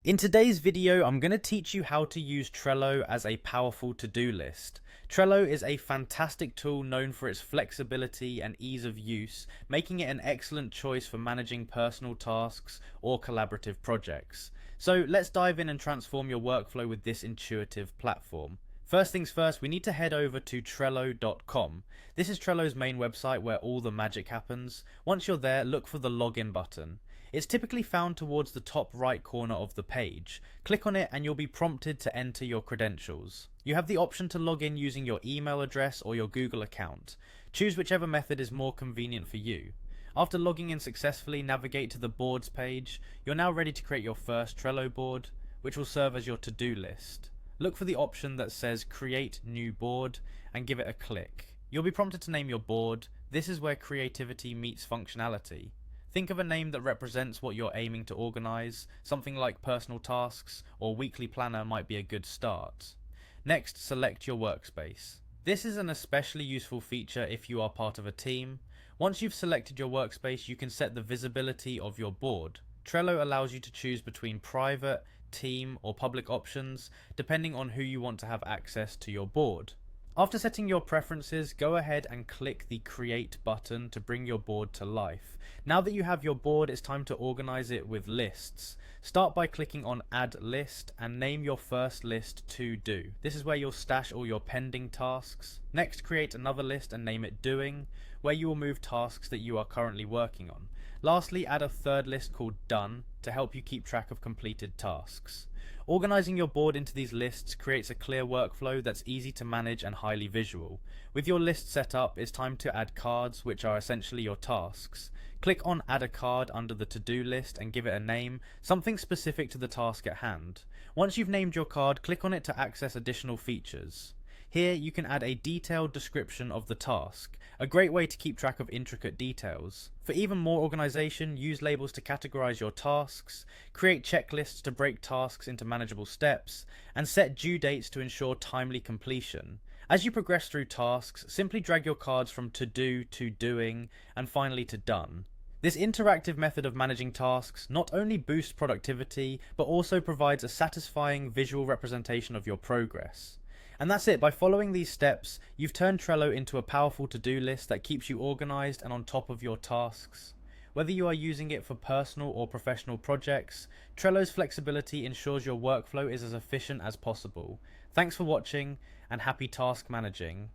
In today's video, I'm going to teach you how to use Trello as a powerful to-do list. Trello is a fantastic tool known for its flexibility and ease of use, making it an excellent choice for managing personal tasks or collaborative projects. So let's dive in and transform your workflow with this intuitive platform. First things first, we need to head over to Trello.com. This is Trello's main website where all the magic happens. Once you're there, look for the login button. It's typically found towards the top right corner of the page. Click on it and you'll be prompted to enter your credentials. You have the option to log in using your email address or your Google account. Choose whichever method is more convenient for you. After logging in successfully, navigate to the boards page. You're now ready to create your first Trello board, which will serve as your to-do list. Look for the option that says Create New Board and give it a click. You'll be prompted to name your board. This is where creativity meets functionality. Think of a name that represents what you're aiming to organize. Something like personal tasks or weekly planner might be a good start. Next, select your workspace. This is an especially useful feature if you are part of a team. Once you've selected your workspace, you can set the visibility of your board. Trello allows you to choose between private, team, or public options, depending on who you want to have access to your board. After setting your preferences, go ahead and click the Create button to bring your board to life. Now that you have your board, it's time to organize it with lists. Start by clicking on Add List and name your first list To Do. This is where you'll stash all your pending tasks. Next, create another list and name it Doing, where you will move tasks that you are currently working on. Lastly, add a third list called Done to help you keep track of completed tasks. Organizing your board into these lists creates a clear workflow that's easy to manage and highly visual. With your list set up, it's time to add cards, which are essentially your tasks. Click on Add a Card under the to-do list and give it a name, something specific to the task at hand. Once you've named your card, click on it to access additional features. Here you can add a detailed description of the task, a great way to keep track of intricate details. For even more organization, use labels to categorize your tasks, create checklists to break tasks into manageable steps, and set due dates to ensure timely completion. As you progress through tasks, simply drag your cards from to do to doing, and finally to done. This interactive method of managing tasks not only boosts productivity, but also provides a satisfying visual representation of your progress. And that's it. By following these steps, you've turned Trello into a powerful to-do list that keeps you organized and on top of your tasks. Whether you are using it for personal or professional projects, Trello's flexibility ensures your workflow is as efficient as possible. Thanks for watching and happy task managing.